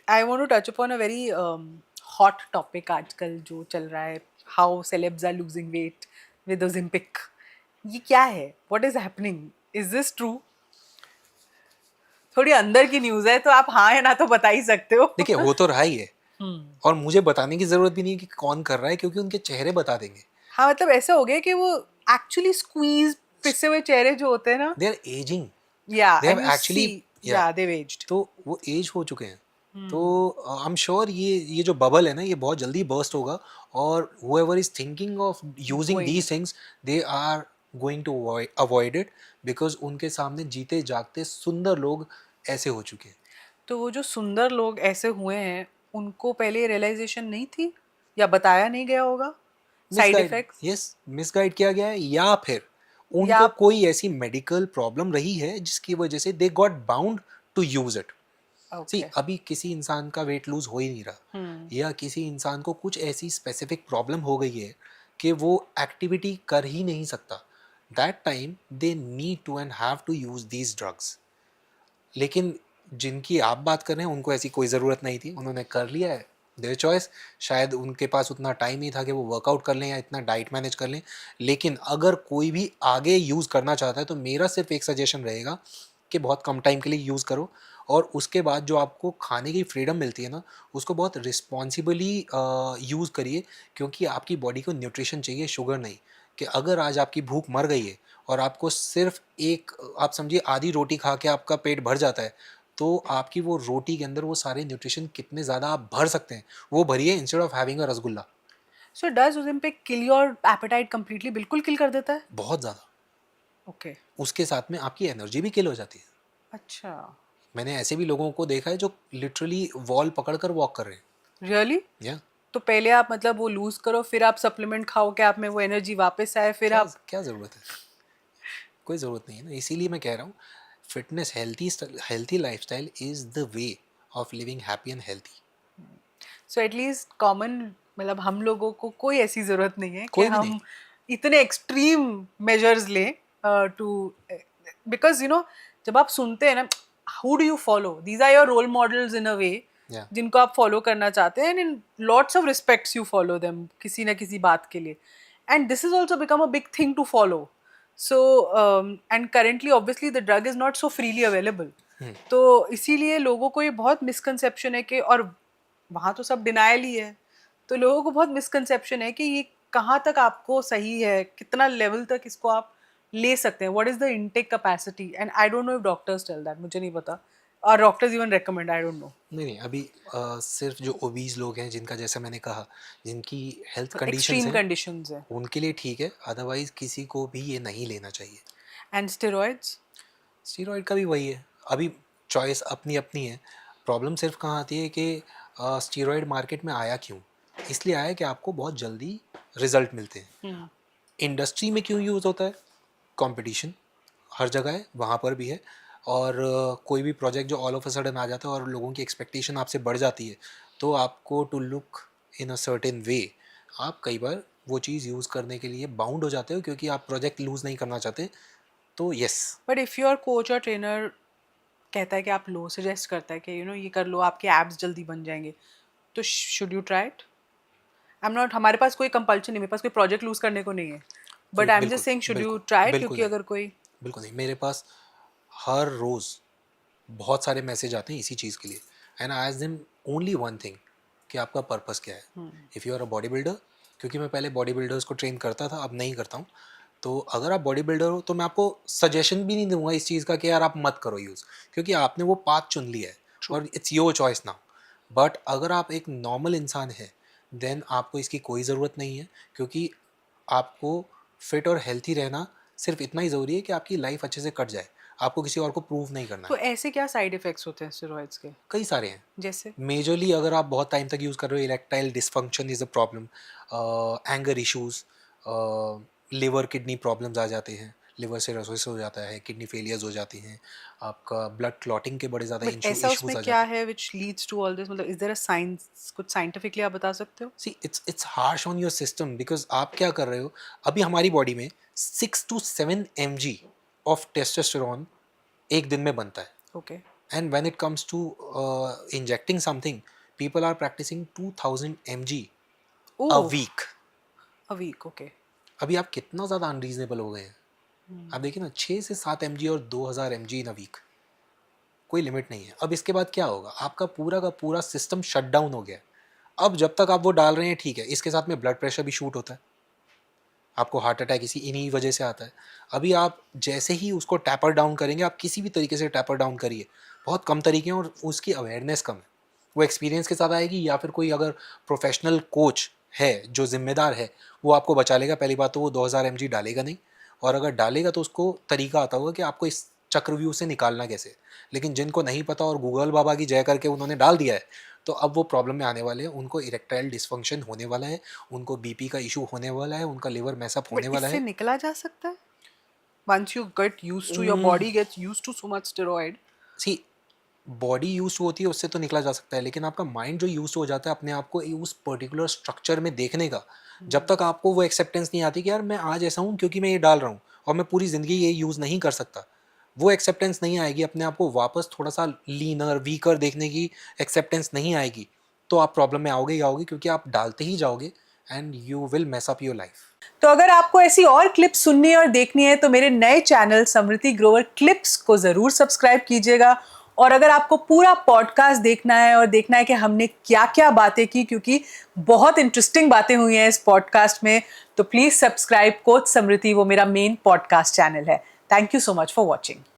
I want to touch upon a very hot topic आजकल जो चल रहा है, how celebs are losing weight with Ozempic. ये क्या है? What is happening? Is this true? थोड़ी अंदर की न्यूज़ है, तो आप हाँ या ना तो बता ही सकते हो. देखिए हो तो रहा ही है, और मुझे बताने की जरूरत भी नहीं है कि कौन कर रहा है, क्योंकि उनके चेहरे बता देंगे. हाँ, मतलब ऐसा हो गया कि वो एक्चुअली स्क्वीज पिसे हुए चेहरे जो होते हैं ना. They are aging. Yeah, they have and you actually, see, या yeah, they've aged. तो वो एज हो चुके हैं. तो आई एम श्योर ये जो बबल है ना, ये बहुत जल्दी बर्स्ट होगा. और whoever is thinking of using Going. these things, they are going to avoid it, because उनके सामने जीते जागते सुंदर लोग ऐसे हो चुके हैं. तो वो जो सुंदर लोग ऐसे हुए हैं, उनको पहले रियलाइजेशन नहीं थी या बताया नहीं गया होगा side misguide, effects, yes, misguide किया गया है, या फिर या उनको कोई ऐसी मेडिकल प्रॉब्लम रही है जिसकी वजह से they got bound to use it. See, okay. अभी किसी इंसान का वेट लूज हो ही नहीं रहा, या किसी इंसान को कुछ ऐसी स्पेसिफिक प्रॉब्लम हो गई है कि वो एक्टिविटी कर ही नहीं सकता. That time they need to and have to use these drugs. लेकिन जिनकी आप बात कर रहे हैं, उनको ऐसी कोई ज़रूरत नहीं थी, उन्होंने कर लिया है, देयर चॉइस. शायद उनके पास उतना टाइम नहीं था कि वो वर्कआउट कर लें या इतना डाइट मैनेज कर लें. लेकिन अगर कोई भी आगे यूज़ करना चाहता है, तो मेरा सिर्फ एक सजेशन रहेगा कि बहुत कम टाइम के लिए यूज़ करो, और उसके बाद जो आपको खाने की फ्रीडम मिलती है ना, उसको बहुत रिस्पॉन्सिबली यूज़ करिए. क्योंकि आपकी बॉडी को न्यूट्रिशन चाहिए, शुगर नहीं. कि अगर आज आपकी भूख मर गई है और आपको सिर्फ एक, आप समझिए आधी रोटी खा के आपका पेट भर जाता है, तो आपकी वो रोटी के अंदर वो सारे न्यूट्रिशन कितने ज़्यादा आप भर सकते हैं, वो भरिए, instead of having a rasgulla. So does Ozempic kill your apatite completely? बिल्कुल किल कर देता है? बहुत ज़्यादा. ओके. उसके साथ में आपकी एनर्जी भी किल हो जाती है. अच्छा. मैंने ऐसे भी लोगों को देखा है जो लिटरली वॉल पकड़ कर वॉक कर रहे हैं. रियली? या तो पहले आप मतलब वो लूज करो, फिर आप सप्लीमेंट खाओ कि आप में वो एनर्जी वापस आए, फिर क्या आप. क्या ज़रूरत है? कोई ज़रूरत नहीं है ना. इसीलिए मैं कह रहा हूँ, fitness, healthy lifestyle is the way of living happy and healthy. So at least common, मतलब हम लोगों को कोई ऐसी ज़रूरत नहीं है कि कोई भी नहीं. हम इतने एक्सट्रीम मेजर्स लें टू, बिकॉज यू नो, जब आप सुनते हैं ना, who do you follow, these are your role models in a way, या जिनको आप फॉलो करना चाहते हैं, and in lots of respects you follow them किसी ना किसी बात के लिए, and this is also become a big thing to follow. So and currently obviously the drug is not so freely available. तो इसीलिए लोगों को ये बहुत मिसकंसेप्शन है कि, और वहाँ तो सब डिनायल ही है, तो लोगों को बहुत मिसकंसेप्शन है कि ये कहाँ तक आपको सही है, कितना लेवल तक इसको आप ले सकते हैं, what is the intake capacity, and I don't know if doctors tell that, मुझे नहीं पता, और doctors even recommend, I don't know. नहीं नहीं, अभी सिर्फ जो ओबीज लोग हैं, जिनका जैसे मैंने कहा, जिनकी हेल्थ कंडीशंस एक्सट्रीम हैं, कंडीशंस है. उनके लिए ठीक है. अदरवाइज किसी को भी ये नहीं लेना चाहिए. And steroids? स्टीरॉयड का भी वही है. अभी चॉइस अपनी अपनी है. प्रॉब्लम सिर्फ कहाँ आती है कि स्टीरॉयड मार्केट में आया क्यों? इसलिए आया कि आपको बहुत जल्दी रिजल्ट मिलते हैं. इंडस्ट्री में क्यों यूज़ होता है? कंपटीशन हर जगह है, वहाँ पर भी है. और कोई भी प्रोजेक्ट जो ऑल ऑफ अ सडन आ जाता है और लोगों की एक्सपेक्टेशन आपसे बढ़ जाती है, तो आपको to look in a certain way, आप कई बार वो चीज़ यूज़ करने के लिए बाउंड हो जाते हो, क्योंकि आप प्रोजेक्ट लूज़ नहीं करना चाहते. तो yes. But if your coach और ट्रेनर कहता है कि आप लो, सजेस्ट करता है कि यू नो ये कर लो, आपके एब्स जल्दी बन जाएंगे, तो should you try it? I am not, हमारे पास कोई कंपल्शन नहीं, मेरे पास कोई प्रोजेक्ट लूज करने को नहीं है, बट आई एम बिल्कुल जस्ट सेइंग शुड यू बिल्कुल ट्राई इट, बिल्कुल क्योंकि नहीं, अगर कोई. बिल्कुल नहीं. मेरे पास हर रोज़ बहुत सारे मैसेज आते हैं इसी चीज़ के लिए. And I ask them only one thing, कि आपका पर्पस क्या है. If you are a bodybuilder, क्योंकि मैं पहले बॉडी बिल्डर्स को ट्रेन करता था, अब नहीं करता हूँ. तो अगर आप बॉडी बिल्डर हो, तो मैं आपको सजेशन भी नहीं दूंगा इस चीज़ का कि यार आप मत करो यूज़, क्योंकि आपने वो पाथ चुन लिया है, True. और it's your choice now. But अगर आप एक नॉर्मल इंसान है, देन आपको इसकी कोई ज़रूरत नहीं है. क्योंकि आपको फिट और हेल्थी रहना सिर्फ इतना ही ज़रूरी है कि आपकी लाइफ अच्छे से कट जाए. आपको किसी और को प्रूव नहीं करना तो है. ऐसे क्या साइड इफेक्ट्स होते हैं स्टेरॉइड्स के? कई सारे हैं. जैसे? मेजरली अगर आप बहुत टाइम तक यूज़ कर रहे हो, erectile dysfunction is a problem, anger issues, liver kidney problems आ जाते हैं, लिवर सिरोसिस हो जाता है, किडनी फेलियर्स हो जाती हैं, आपका ब्लड क्लॉटिंग के बड़े ज़्यादा बट ऐसा इश्यूज़ उसमें आ क्या जाते हैं. है which leads to all this, मतलब इज देयर अ साइंस, कुछ साइंटिफिकली आप बता सकते हो? See, it's harsh on your system, because आप क्या कर रहे हो. अभी हमारी बॉडी में 6 to 7 mg ऑफ टेस्टोस्टेरोन एक दिन में बनता है. Okay. And when it comes to injecting something, people are practicing 2000 mg a Oh, week. a week, okay. अभी आप कितना ज़्यादा अनरीजनेबल हो गए हैं. आप देखिए ना, 6 से 7 mg और 2000 mg इन अ वीक, कोई लिमिट नहीं है. अब इसके बाद क्या होगा, आपका पूरा का पूरा सिस्टम शट डाउन हो गया है. अब जब तक आप वो डाल रहे हैं ठीक है, इसके साथ में ब्लड प्रेशर भी शूट होता है, आपको हार्ट अटैक इसी इन्हीं वजह से आता है. अभी आप जैसे ही उसको टैपर डाउन करेंगे, आप किसी भी तरीके से टैपर डाउन करिए, बहुत कम तरीके हैं और उसकी अवेयरनेस कम है. वो एक्सपीरियंस के साथ आएगी, या फिर कोई अगर प्रोफेशनल कोच है जो जिम्मेदार है, वो आपको बचा लेगा. पहली बात तो वो 2000 mg डालेगा नहीं, और अगर डालेगा तो उसको तरीका आता होगा कि आपको इस चक्रव्यूह से निकालना कैसे. लेकिन जिनको नहीं पता और गूगल बाबा की जय करके उन्होंने डाल दिया है, तो अब वो प्रॉब्लम में आने वाले हैं. उनको इरेक्टाइल डिसफंक्शन होने वाला है, उनको बीपी का इशू होने वाला है, उनका लिवर मैसअप होने बट वाला इससे है. निकला जा सकता है? Once you get used to, your body gets used to so much steroid. सी, बॉडी यूज होती है उससे तो निकला जा सकता है, लेकिन आपका माइंड जो यूज हो जाता है अपने आप को उस पर्टिकुलर स्ट्रक्चर में देखने का, जब तक आपको वो एक्सेप्टेंस नहीं आती कि यार मैं आज ऐसा हूँ क्योंकि मैं ये डाल रहा हूँ और मैं पूरी ज़िंदगी ये यूज़ नहीं कर सकता, वो एक्सेप्टेंस नहीं आएगी, अपने आप को वापस थोड़ा सा लीनर वीकर देखने की एक्सेप्टेंस नहीं आएगी, तो आप प्रॉब्लम में आओगे ही आओगे, क्योंकि आप डालते ही जाओगे and you will mess up your life. तो अगर आपको ऐसी और क्लिप्स सुननी और देखनी है तो मेरे नए चैनल समृति ग्रोवर क्लिप्स को ज़रूर सब्सक्राइब कीजिएगा. और अगर आपको पूरा पॉडकास्ट देखना है और देखना है कि हमने क्या क्या बातें की, क्योंकि बहुत इंटरेस्टिंग बातें हुई हैं इस पॉडकास्ट में, तो प्लीज़ सब्सक्राइब कोच समृति, वो मेरा मेन पॉडकास्ट चैनल है. Thank you so much for watching.